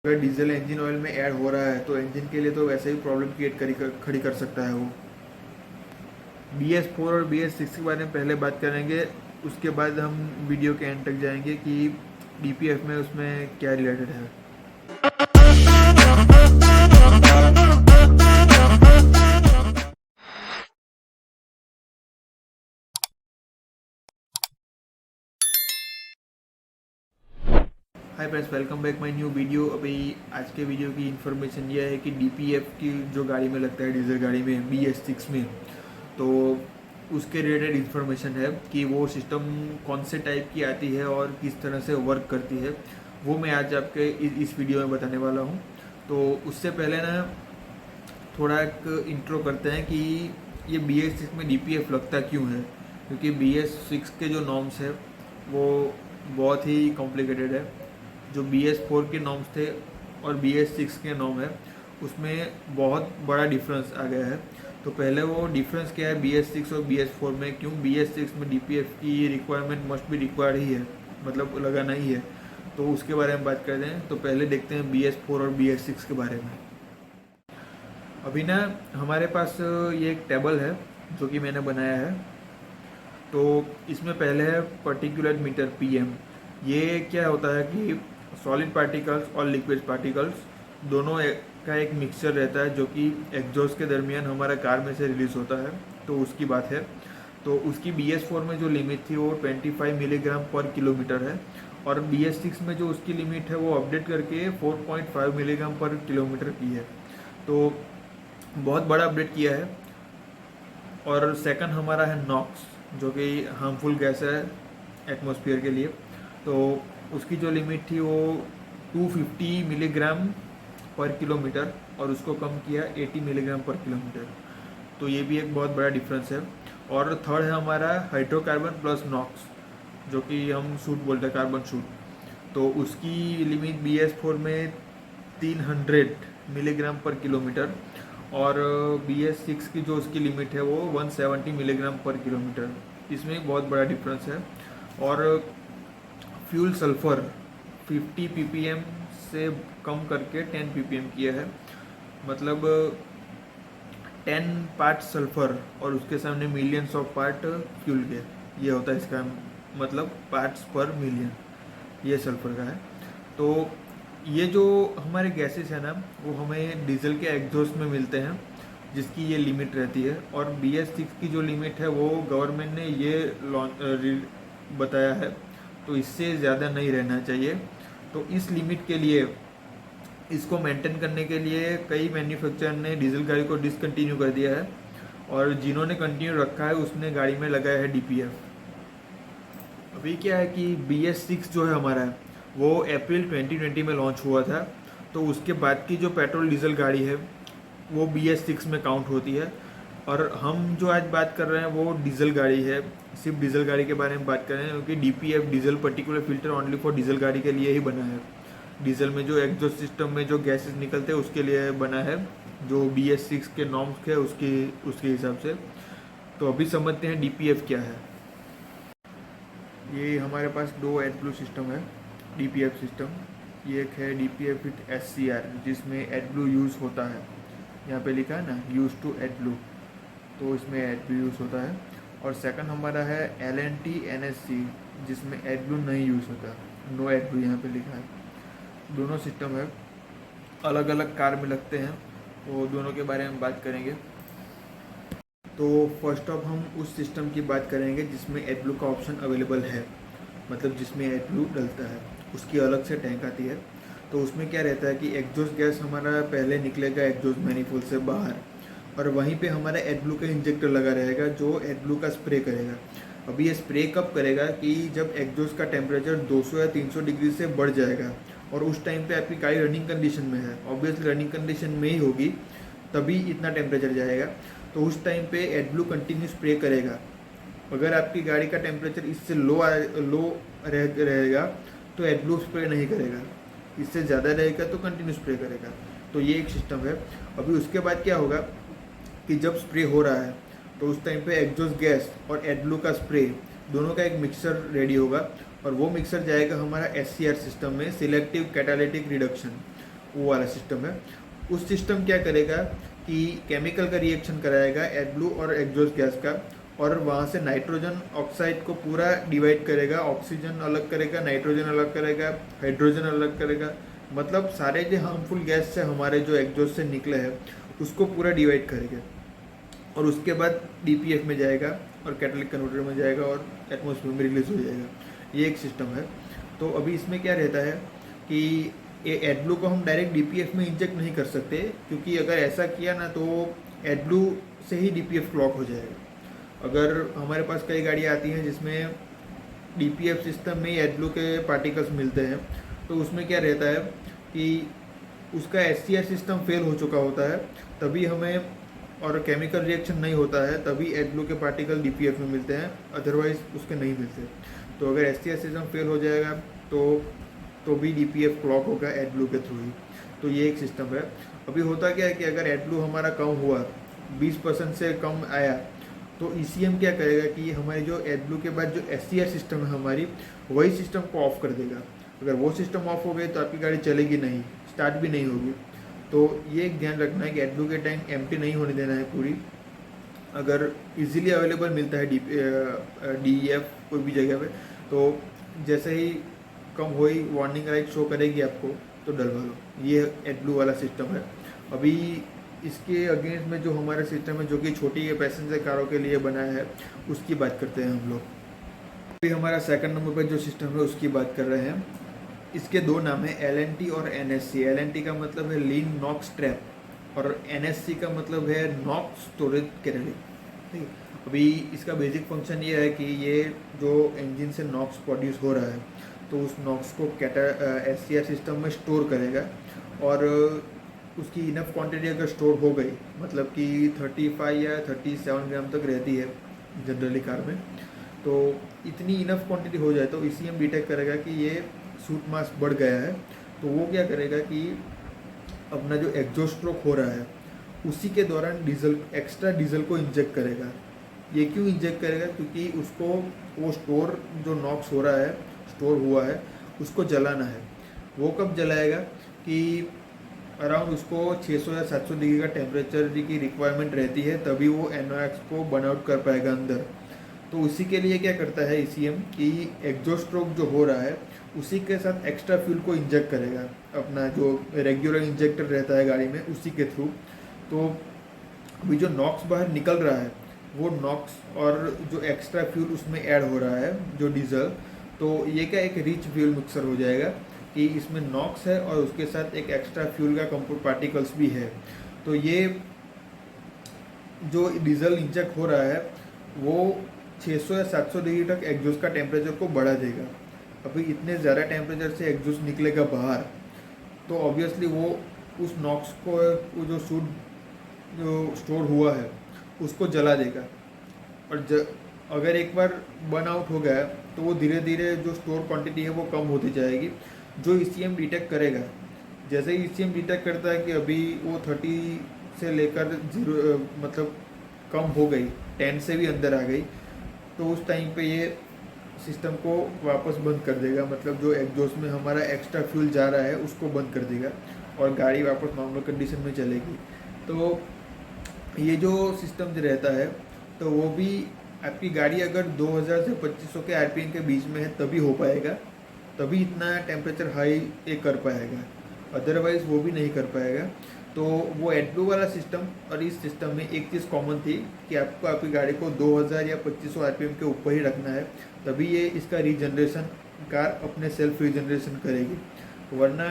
अगर diesel engine oil में add हो रहा है तो इंजन के लिए तो वैसे ही प्रॉब्लम खड़ी कर सकता है वो। BS4 और BS6 के बारे में पहले बात करेंगे, उसके बाद हम वीडियो के एंड तक जाएंगे कि DPF में उसमें क्या रिलेटेड है। Hi friends, welcome back my new video. अभी आज के वीडियो की इन्फॉर्मेशन यह है कि DPF की जो गाड़ी में लगता है, डीजल गाड़ी में BS6 में, तो उसके रिलेटेड इन्फॉर्मेशन है कि वो सिस्टम कौन से टाइप की आती है और किस तरह से वर्क करती है, वो मैं आज आपके इस वीडियो में बताने वाला हूँ। तो उससे पहले ना थोड़ा एक इंट्रो करते हैं कि ये BS6 में DPF लगता क्यों है, क्योंकि BS6 के जो नॉर्म्स है वो बहुत ही कॉम्प्लिकेटेड है। जो BS4 के नॉर्म्स थे और BS6 के नॉर्म है उसमें बहुत बड़ा डिफरेंस आ गया है। तो पहले वो डिफरेंस क्या है BS6 और BS4 में, क्यों BS6 में DPF की रिक्वायरमेंट मस्ट बी रिक्वायर्ड ही है, मतलब लगाना ही है, तो उसके बारे में बात करते हैं। तो पहले देखते हैं BS4 और BS6 के बारे में। अभी ना हमारे पास ये एक टेबल है जो कि मैंने बनाया है। तो इसमें पहले है पर्टिकुलर मीटर PM। ये क्या होता है कि सॉलिड पार्टिकल्स और लिक्विड पार्टिकल्स दोनों का एक मिक्सचर रहता है जो कि एग्जॉस्ट के दरमियान हमारा कार में से रिलीज होता है, तो उसकी बात है। तो उसकी BS4 में जो लिमिट थी वो 25 मिलीग्राम पर किलोमीटर है, और BS6 में जो उसकी लिमिट है वो अपडेट करके 4.5 मिलीग्राम पर किलोमीटर की है। तो बहुत बड़ा अपडेट किया है। और सेकंड हमारा है नॉक्स, जो कि हार्मफुल गैस है एटमॉस्फेयर के लिए। तो उसकी जो लिमिट थी वो 250 मिलीग्राम पर किलोमीटर, और उसको कम किया 80 मिलीग्राम पर किलोमीटर। तो ये भी एक बहुत बड़ा डिफरेंस है। और थर्ड है हमारा हाइड्रोकार्बन प्लस नॉक्स, जो कि हम सूट बोलते हैं, कार्बन सूट। तो उसकी लिमिट BS4 में 300 मिलीग्राम पर किलोमीटर, और BS6 की जो उसकी लिमिट है वो 170 मिलीग्राम पर किलोमीटर। इसमें बहुत बड़ा डिफरेंस है। और फ्यूल सल्फर 50 ppm से कम करके 10 ppm किया है, मतलब 10 पार्ट सल्फर और उसके सामने मिलियंस ऑफ पार्ट फ्यूल के, ये होता है इसका मतलब, पार्ट्स पर मिलियन ये सल्फर का है। तो ये जो हमारे गैसेस है ना वो हमें डीजल के एग्जॉस्ट में मिलते हैं, जिसकी ये लिमिट रहती है। और BS6 की जो लिमिट है वो गवर्नमेंट ने ये बताया है, तो इससे ज़्यादा नहीं रहना चाहिए। तो इस लिमिट के लिए, इसको मेंटेन करने के लिए कई मैन्युफैक्चरर ने डीजल गाड़ी को डिसकंटिन्यू कर दिया है, और जिन्होंने कंटिन्यू रखा है उसने गाड़ी में लगाया है DPF। अभी क्या है कि BS6 जो है हमारा, वो अप्रैल 2020 में लॉन्च हुआ था। तो उसके बाद की जो पेट्रोल डीजल गाड़ी है वो BS6 में काउंट होती है। और हम जो आज बात कर रहे हैं वो डीजल गाड़ी है, सिर्फ डीजल गाड़ी के बारे में बात कर रहे हैं, क्योंकि DPF diesel particular filter only for diesel गाड़ी के लिए ही बना है। डीजल में जो एग्जॉस्ट सिस्टम में जो गैसेस निकलते हैं उसके लिए बना है, जो BS6 के नॉर्म्स है उसके उसके हिसाब से। तो अभी समझते हैं DPF क्या है। ये हमारे पास दो AdBlue सिस्टम है, DPF सिस्टम। ये एक है DPF विथ SCR, जिसमें AdBlue यूज़ होता है। यहाँ पे लिखा है ना, यूज टू AdBlue, तो इसमें AdBlue यूज़ होता है। और सेकंड हमारा है LNT NSC, जिसमें AdBlue नहीं यूज़ होता, नो AdBlue यहाँ पे लिखा है। दोनों सिस्टम है, अलग अलग कार में लगते हैं, तो दोनों के बारे में बात करेंगे। तो फर्स्ट ऑफ हम उस सिस्टम की बात करेंगे जिसमें AdBlue का ऑप्शन अवेलेबल है, मतलब जिसमें AdBlue डलता है, उसकी अलग से टैंक आती है। तो उसमें क्या रहता है कि एग्जॉस्ट गैस हमारा पहले निकलेगा एग्जॉस्ट मैनिफोल्ड से बाहर, और वहीं पे हमारा AdBlue का इंजेक्टर लगा रहेगा जो AdBlue का स्प्रे करेगा। अभी ये स्प्रे कब करेगा कि जब एग्जॉस्ट का टेम्परेचर 200 या 300 डिग्री से बढ़ जाएगा, और उस टाइम पे आपकी गाड़ी रनिंग कंडीशन में है, ऑब्वियसली रनिंग कंडीशन में ही होगी, तभी इतना टेम्परेचर जाएगा। तो उस टाइम पे AdBlue कंटिन्यू स्प्रे करेगा। अगर आपकी गाड़ी का टेम्परेचर इससे लो रहेगा तो AdBlue स्प्रे नहीं करेगा, इससे ज़्यादा रहेगा तो कंटिन्यू स्प्रे करेगा। तो ये एक सिस्टम है। अभी उसके बाद क्या होगा कि जब स्प्रे हो रहा है तो उस टाइम पे एग्जॉस्ट गैस और AdBlue का स्प्रे दोनों का एक मिक्सर रेडी होगा, और वो मिक्सर जाएगा हमारा SCR सिस्टम में, सिलेक्टिव कैटालिटिक रिडक्शन। वो वाला सिस्टम है। उस सिस्टम क्या करेगा कि केमिकल का रिएक्शन कराएगा एडब्लू और एग्जॉस्ट गैस का, और वहाँ से नाइट्रोजन ऑक्साइड को पूरा डिवाइड करेगा, ऑक्सीजन अलग करेगा, नाइट्रोजन अलग करेगा, हाइड्रोजन अलग करेगा, मतलब सारे जो हार्मफुल गैस से हमारे जो एग्जॉस्ट से निकले हैं उसको पूरा डिवाइड करेगा, और उसके बाद डीपीएफ में जाएगा और कैटलिक कन्वर्टर में जाएगा और एटमॉस्फेयर में रिलीज हो जाएगा। ये एक सिस्टम है। तो अभी इसमें क्या रहता है कि ये एडब्लू को हम डायरेक्ट डीपीएफ में इंजेक्ट नहीं कर सकते, क्योंकि अगर ऐसा किया ना तो एडब्लू से ही डीपीएफ क्लॉक हो जाएगा। अगर हमारे पास कई गाड़ियाँ आती हैं जिसमें डीपीएफ सिस्टम में ही एडब्लू के पार्टिकल्स मिलते हैं, तो उसमें क्या रहता है कि उसका एससीआर सिस्टम फेल हो चुका होता है तभी हमें, और केमिकल रिएक्शन नहीं होता है तभी एडब्लू के पार्टिकल डीपीएफ में मिलते हैं, अदरवाइज उसके नहीं मिलते। तो अगर एससीआर सिस्टम फेल हो जाएगा तो भी डीपीएफ क्लॉक होगा एडब्लू के थ्रू ही। तो ये एक सिस्टम है। अभी होता क्या है कि अगर एडब्लू हमारा कम हुआ, 20% से कम आया, तो ईसीएम क्या करेगा कि हमारे जो एडब्लू के बाद जो एससीआर सिस्टम है हमारी, वही सिस्टम को ऑफ कर देगा। अगर वो सिस्टम ऑफ हो गई तो आपकी गाड़ी चलेगी नहीं, स्टार्ट भी नहीं होगी। तो ये एक ध्यान रखना है कि एडब्लू के टैंक एम्प्टी नहीं होने देना है पूरी। अगर इजीली अवेलेबल मिलता है डीईएफ कोई भी जगह पे, तो जैसे ही कम हो ही वार्निंग लाइट शो करेगी आपको, तो डलवा लो। ये एडब्लू वाला सिस्टम है। अभी इसके अगेंस्ट में जो हमारा सिस्टम है जो कि छोटी पैसेंजर कारों के लिए बनाया है, उसकी बात करते हैं हम लोग। अभी हमारा सेकंड नंबर पर जो सिस्टम है उसकी बात कर रहे हैं। इसके दो नाम है, एलएनटी और एनएससी। एलएनटी का मतलब है लीन नॉक्स ट्रैप और एनएससी का मतलब है नॉक्स स्टोरेज कैटेलिक। ठीक है। अभी इसका बेसिक फंक्शन ये है कि ये जो इंजन से नॉक्स प्रोड्यूस हो रहा है तो उस नॉक्स को एससीआर सिस्टम में स्टोर करेगा, और उसकी इनफ क्वांटिटी अगर स्टोर हो गई, मतलब कि 35 या 37 ग्राम तक रहती है जनरली कार में, तो इतनी इनफ क्वांटिटी हो जाए तो ईसीएम डिटेक्ट करेगा कि ये सूट मास बढ़ गया है। तो वो क्या करेगा कि अपना जो एग्जॉस्ट स्ट्रोक हो रहा है उसी के दौरान एक्स्ट्रा डीजल को इंजेक्ट करेगा। ये क्यों इंजेक्ट करेगा? क्योंकि उसको वो स्टोर जो नॉक्स हो रहा है, स्टोर हुआ है, उसको जलाना है। वो कब जलाएगा कि अराउंड उसको 600 या 700 डिग्री का टेम्परेचर की रिक्वायरमेंट रहती है, तभी वो एनओएक्स को बर्न आउट कर पाएगा अंदर। तो उसी के लिए क्या करता है ईसीएम कि एग्जॉस्ट स्ट्रोक जो हो रहा है उसी के साथ एक्स्ट्रा फ्यूल को इंजेक्ट करेगा, अपना जो रेगुलर इंजेक्टर रहता है गाड़ी में उसी के थ्रू। तो अभी जो नॉक्स बाहर निकल रहा है वो नॉक्स और जो एक्स्ट्रा फ्यूल उसमें ऐड हो रहा है जो डीजल, तो ये क्या एक रिच फ्यूल मिक्सर हो जाएगा कि इसमें नॉक्स है और उसके साथ एक एक्स्ट्रा फ्यूल का कंपाउंड पार्टिकल्स भी है। तो ये जो डीजल इंजेक्ट हो रहा है वो 600 या 700 डिग्री तक एग्जॉस्ट का टेम्परेचर को बढ़ा देगा। अभी इतने ज़्यादा टेम्परेचर से एग्जॉस्ट निकलेगा बाहर, तो ऑब्वियसली वो उस नॉक्स को, वो जो सूट जो स्टोर हुआ है उसको जला देगा। और अगर एक बार बर्न आउट हो गया तो वो धीरे धीरे जो स्टोर क्वांटिटी है वो कम होती जाएगी, जो ईसीएम डिटेक्ट करेगा। जैसे ही ईसीएम डिटेक्ट करता है कि अभी वो 30 से लेकर 0 मतलब कम हो गई, 10 से भी अंदर आ गई, तो उस टाइम पे ये सिस्टम को वापस बंद कर देगा। मतलब जो एग्जॉस्ट में हमारा एक्स्ट्रा फ्यूल जा रहा है उसको बंद कर देगा और गाड़ी वापस नॉर्मल कंडीशन में चलेगी। तो ये जो सिस्टम जो रहता है तो वो भी आपकी गाड़ी अगर 2000 से 2500 के आरपीएम के बीच में है तभी हो पाएगा, तभी इतना टेम्परेचर हाई ये कर पाएगा, अदरवाइज़ वो भी नहीं कर पाएगा। तो वो एडब्लू वाला सिस्टम और इस सिस्टम में एक चीज़ कॉमन थी कि आपको आपकी गाड़ी को 2000 या 2500 आरपीएम के ऊपर ही रखना है, तभी ये इसका रीजनरेशन कार अपने सेल्फ रीजनरेशन करेगी। वरना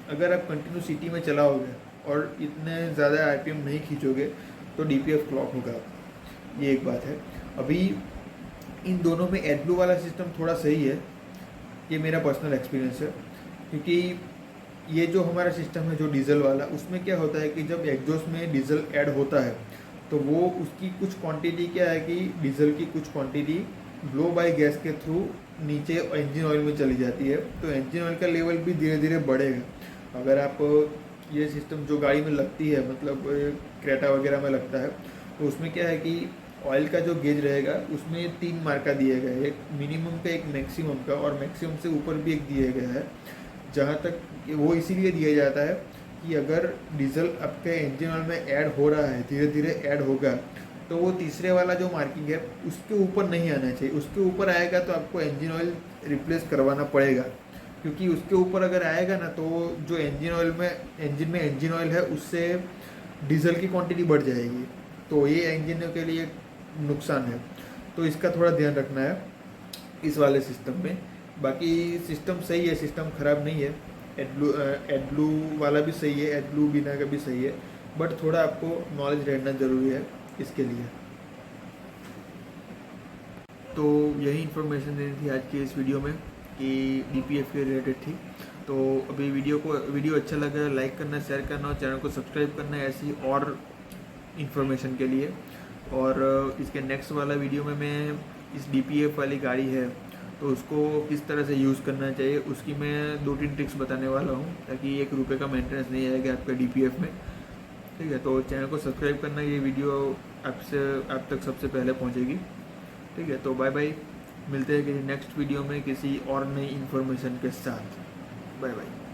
अगर आप कंटिन्यू सिटी में चलाओगे और इतने ज़्यादा आरपीएम नहीं खींचोगे तो डीपीएफ क्लॉक होगा। ये एक बात है। अभी इन दोनों में एडब्लू वाला सिस्टम थोड़ा सही है, ये मेरा पर्सनल एक्सपीरियंस है, क्योंकि ये जो हमारा सिस्टम है जो डीजल वाला, उसमें क्या होता है कि जब एग्जॉस्ट में डीजल ऐड होता है तो वो उसकी कुछ क्वांटिटी क्या है कि डीजल की कुछ क्वांटिटी ब्लो बाय गैस के थ्रू नीचे इंजन ऑयल में चली जाती है, तो इंजन ऑयल का लेवल भी धीरे धीरे बढ़ेगा। अगर आप ये सिस्टम जो गाड़ी में लगती है, मतलब क्रेटा वगैरह में लगता है, तो उसमें क्या है कि ऑयल का जो गेज रहेगा उसमें 3 मार्का दिए गए हैं, एक मिनिमम का, एक मैक्सिमम का, और मैक्सिमम से ऊपर भी एक दिया गया है। जहाँ तक वो इसीलिए दिया जाता है कि अगर डीजल आपके इंजन ऑयल में ऐड हो रहा है, धीरे धीरे ऐड होगा, तो वो तीसरे वाला जो मार्किंग है उसके ऊपर नहीं आना चाहिए। उसके ऊपर आएगा तो आपको इंजन ऑयल रिप्लेस करवाना पड़ेगा, क्योंकि उसके ऊपर अगर आएगा ना तो जो इंजन में इंजन ऑयल है उससे डीजल की क्वांटिटी बढ़ जाएगी, तो ये इंजन के लिए नुकसान है। तो इसका थोड़ा ध्यान रखना है इस वाले सिस्टम में। बाकी सिस्टम सही है, सिस्टम ख़राब नहीं है। एडब्लू वाला भी सही है, एडब्लू बिना का भी सही है, बट थोड़ा आपको नॉलेज रहना ज़रूरी है इसके लिए। तो यही इन्फॉर्मेशन देनी थी आज की इस वीडियो में कि DPF के रिलेटेड थी। तो अभी वीडियो अच्छा लगा लाइक करना, शेयर करना और चैनल को सब्सक्राइब करना है ऐसी और इन्फॉर्मेशन के लिए। और इसके नेक्स्ट वाला वीडियो में मैं इस DPF वाली गाड़ी है तो उसको किस तरह से यूज़ करना चाहिए उसकी मैं 2-3 ट्रिक्स बताने वाला हूँ, ताकि ₹1 का मेंटेनेंस नहीं आएगा आपका DPF में। ठीक है, तो चैनल को सब्सक्राइब करना, ये वीडियो आप तक सबसे पहले पहुँचेगी। ठीक है, तो बाय बाय, मिलते हैं किसी नेक्स्ट वीडियो में किसी और नई इन्फॉर्मेशन के साथ। Bye bye.